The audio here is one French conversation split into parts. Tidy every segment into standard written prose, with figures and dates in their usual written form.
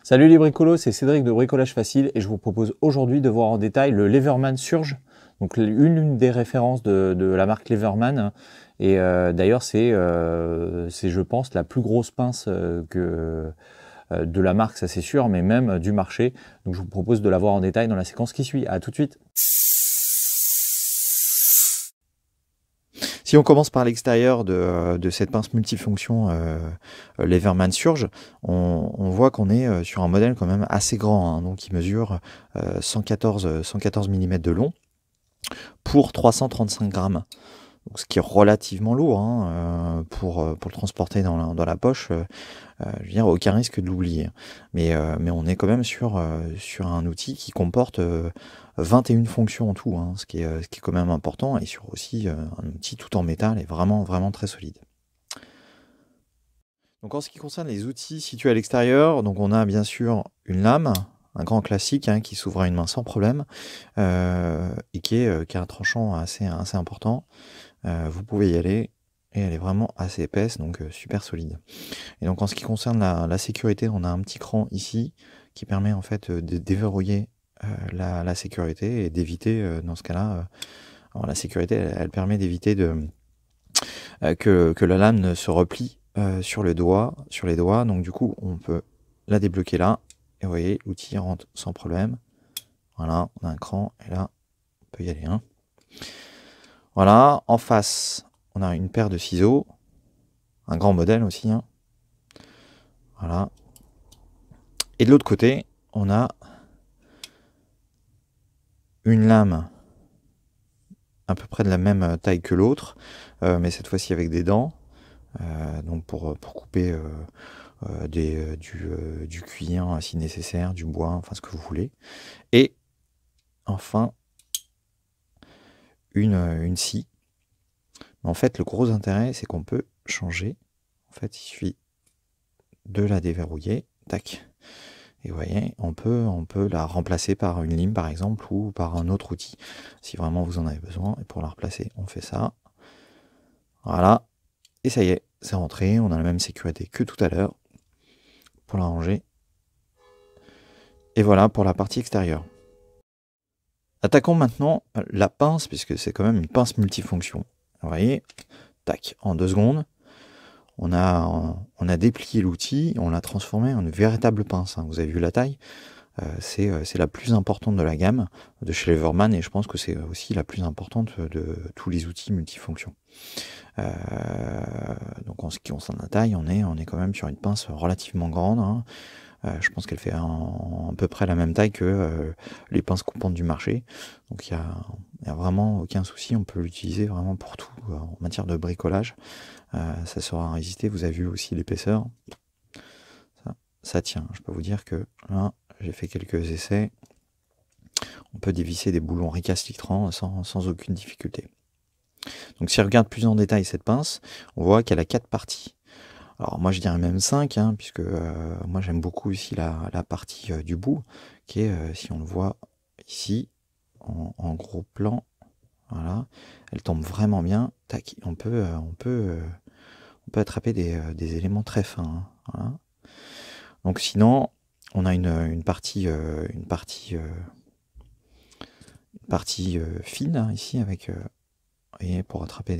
Salut les bricolos, c'est Cédric de Bricolage Facile et je vous propose aujourd'hui de voir en détail le Leverman Surge, donc une des références de la marque Leverman. Et d'ailleurs c'est je pense la plus grosse pince de la marque, ça c'est sûr, mais même du marché. Donc je vous propose de la voir en détail dans la séquence qui suit. À tout de suite. Si on commence par l'extérieur de cette pince multifonction Leverman Surge, on voit qu'on est sur un modèle quand même assez grand, hein, donc il mesure 114 mm de long pour 335 grammes. Donc, ce qui est relativement lourd, hein, pour le transporter dans la poche, je veux dire, aucun risque de l'oublier. Mais on est quand même sur un outil qui comporte 21 fonctions en tout, hein, ce qui est quand même important, et sur aussi un outil tout en métal et vraiment, vraiment très solide. Donc en ce qui concerne les outils situés à l'extérieur, donc on a bien sûr une lame, un grand classique, hein, qui s'ouvre à une main sans problème, et qui a un tranchant assez important. Vous pouvez y aller, et elle est vraiment assez épaisse, donc super solide. Et donc en ce qui concerne la sécurité, on a un petit cran ici qui permet en fait de déverrouiller la sécurité et d'éviter, dans ce cas-là, alors la sécurité elle permet d'éviter que la lame ne se replie sur les doigts, donc du coup on peut la débloquer là, et vous voyez l'outil rentre sans problème. Voilà, on a un cran, et là on peut y aller, hein. Voilà, en face, on a une paire de ciseaux, un grand modèle aussi, hein. Voilà. Et de l'autre côté, on a une lame à peu près de la même taille que l'autre, mais cette fois-ci avec des dents, donc pour couper du cuir si nécessaire, du bois, enfin ce que vous voulez. Et enfin, une scie. Mais en fait, le gros intérêt, c'est qu'on peut changer. En fait, il suffit de la déverrouiller, tac. Et vous voyez, on peut la remplacer par une lime par exemple, ou par un autre outil, si vraiment vous en avez besoin. Et pour la replacer, on fait ça. Voilà. Et ça y est, c'est rentré. On a la même sécurité que tout à l'heure pour la ranger. Et voilà pour la partie extérieure. Attaquons maintenant la pince, puisque c'est quand même une pince multifonction. Vous voyez, tac, en 2 secondes, on a déplié l'outil, on l'a transformé en une véritable pince, hein. Vous avez vu la taille, c'est la plus importante de la gamme de chez Leverman, et je pense que c'est aussi la plus importante de tous les outils multifonctions. Donc en ce qui concerne la taille, on est quand même sur une pince relativement grande, hein. Je pense qu'elle fait à peu près la même taille que les pinces coupantes du marché. Donc il y a vraiment aucun souci, on peut l'utiliser vraiment pour tout en matière de bricolage. Ça saura résister. Vous avez vu aussi l'épaisseur. Ça tient. Je peux vous dire que là, j'ai fait quelques essais. On peut dévisser des boulons récalcitrants sans aucune difficulté. Donc si on regarde plus en détail cette pince, on voit qu'elle a 4 parties. Alors moi je dirais même 5, hein, puisque moi j'aime beaucoup ici la partie du bout, qui est, si on le voit ici, en gros plan, voilà, elle tombe vraiment bien, tac, on peut attraper des éléments très fins, hein, voilà. Donc sinon, on a une partie fine, hein, ici, avec... et pour attraper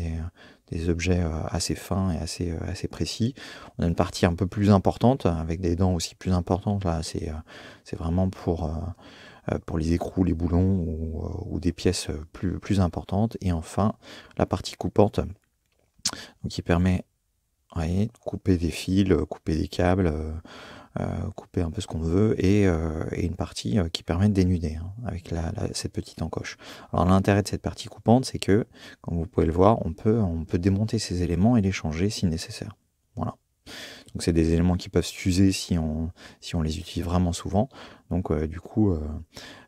des objets assez fins et assez précis. On a une partie un peu plus importante, avec des dents aussi plus importantes. Là, c'est vraiment pour les écrous, les boulons ou des pièces plus importantes. Et enfin, la partie coupante, donc qui permet, voyez, de couper des fils, couper des câbles, couper un peu ce qu'on veut, et une partie qui permet de dénuder, hein, avec cette petite encoche. Alors l'intérêt de cette partie coupante, c'est que, comme vous pouvez le voir, on peut démonter ces éléments et les changer si nécessaire. Voilà. Donc c'est des éléments qui peuvent s'user si on les utilise vraiment souvent. Donc du coup,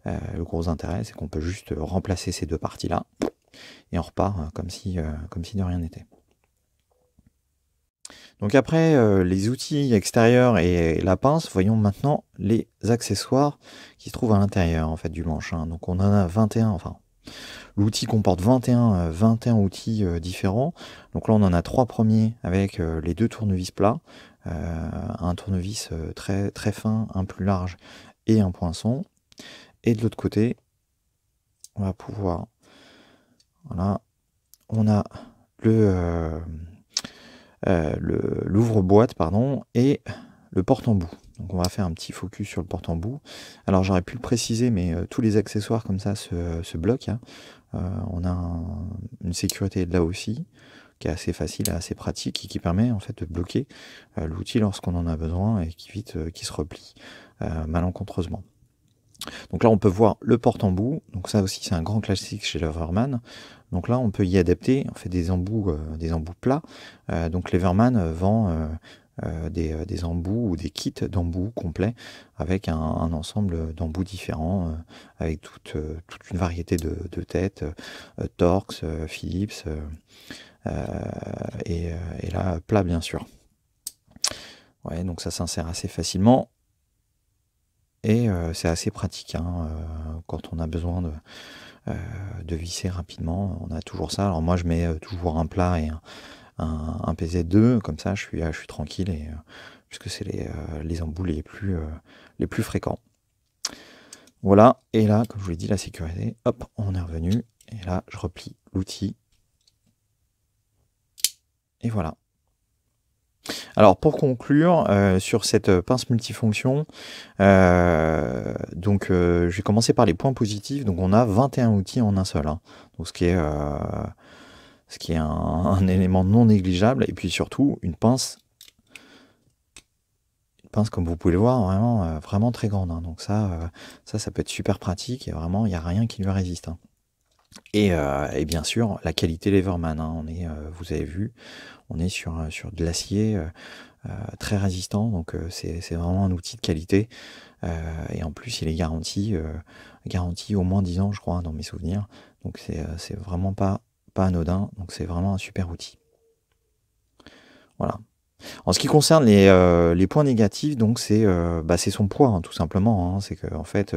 le gros intérêt, c'est qu'on peut juste remplacer ces 2 parties-là, et on repart comme si de rien n'était. Donc après les outils extérieurs et la pince, voyons maintenant les accessoires qui se trouvent à l'intérieur en fait du manche, hein. Donc on en a 21, enfin L'outil comporte 21 outils différents. Donc là, on en a 3 premiers avec les 2 tournevis plats, un tournevis très, très fin, un plus large et un poinçon. Et de l'autre côté, on va pouvoir... Voilà, on a l'ouvre-boîte, pardon, et le porte-embout. Donc on va faire un petit focus sur le porte-embout. Alors j'aurais pu le préciser, mais tous les accessoires comme ça se bloquent. Hein. On a une sécurité là aussi, qui est assez facile et assez pratique, et qui permet en fait de bloquer l'outil lorsqu'on en a besoin et qui évite qu'il se replie malencontreusement. Donc là on peut voir le porte-embout, donc ça aussi c'est un grand classique chez Leverman. Donc là on peut y adapter en fait des embouts plats. Donc Leverman vend des embouts ou des kits d'embouts complets avec un ensemble d'embouts différents, avec toute une variété de têtes, Torx, Philips, et là plat bien sûr. Ouais, donc ça s'insère assez facilement et c'est assez pratique hein, quand on a besoin de visser rapidement, on a toujours ça. Alors moi je mets toujours un plat et un PZ2, comme ça je suis tranquille, et puisque c'est les embouts les plus fréquents. Voilà, et là, comme je vous l'ai dit, la sécurité, hop, on est revenu, et là je replie l'outil, et voilà. Alors pour conclure sur cette pince multifonction, donc je vais commencer par les points positifs. Donc on a 21 outils en un seul, hein. Donc ce qui est un élément non négligeable, et puis surtout une pince comme vous pouvez le voir, vraiment très grande, hein. Donc ça peut être super pratique, et vraiment il n'y a rien qui lui résiste, hein. Et bien sûr la qualité Leverman, hein. Vous avez vu, on est sur de l'acier très résistant, donc c'est vraiment un outil de qualité, et en plus il est garanti au moins 10 ans je crois dans mes souvenirs, donc c'est vraiment pas anodin, donc c'est vraiment un super outil. Voilà. En ce qui concerne les points négatifs, donc c'est son poids, hein, tout simplement, hein. C'est que en fait,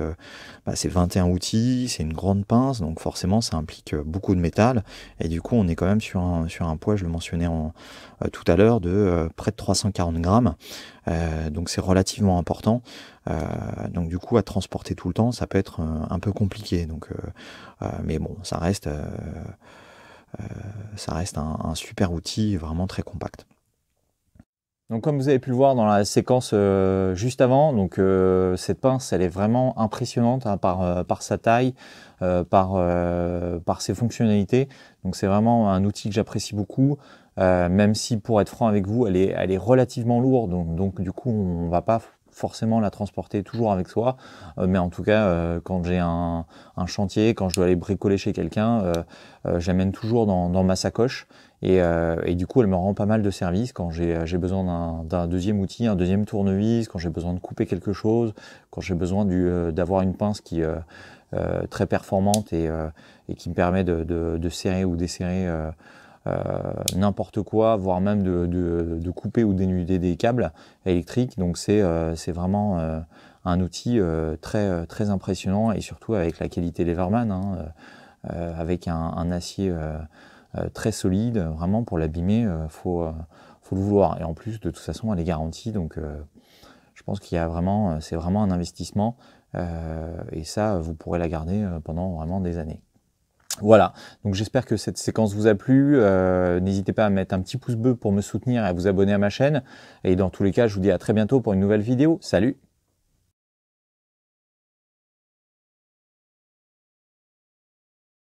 c'est 21 outils, c'est une grande pince, donc forcément ça implique beaucoup de métal, et du coup on est quand même sur un poids, je le mentionnais tout à l'heure, de près de 340 grammes, donc c'est relativement important, donc du coup à transporter tout le temps, ça peut être un peu compliqué, donc, mais bon, ça reste un super outil, vraiment très compact. Donc comme vous avez pu le voir dans la séquence juste avant, donc cette pince elle est vraiment impressionnante hein, par sa taille, par ses fonctionnalités. Donc c'est vraiment un outil que j'apprécie beaucoup, même si pour être franc avec vous, elle est relativement lourde, donc du coup on va pas forcément la transporter toujours avec soi, mais en tout cas quand j'ai un chantier, quand je dois aller bricoler chez quelqu'un, j'amène toujours dans ma sacoche, et du coup elle me rend pas mal de service quand j'ai besoin d'un deuxième outil, un deuxième tournevis, quand j'ai besoin de couper quelque chose, quand j'ai besoin d'avoir une pince qui très performante et qui me permet de serrer ou desserrer n'importe quoi, voire même de couper ou dénuder des câbles électriques. Donc c'est vraiment un outil très impressionnant, et surtout avec la qualité Leverman, hein, avec un acier très solide. Vraiment pour l'abîmer, faut le vouloir, et en plus de toute façon elle est garantie, donc je pense qu'il y a vraiment, c'est vraiment un investissement, et ça vous pourrez la garder pendant vraiment des années. Voilà, donc j'espère que cette séquence vous a plu. N'hésitez pas à mettre un petit pouce bleu pour me soutenir et à vous abonner à ma chaîne. Et dans tous les cas, je vous dis à très bientôt pour une nouvelle vidéo. Salut!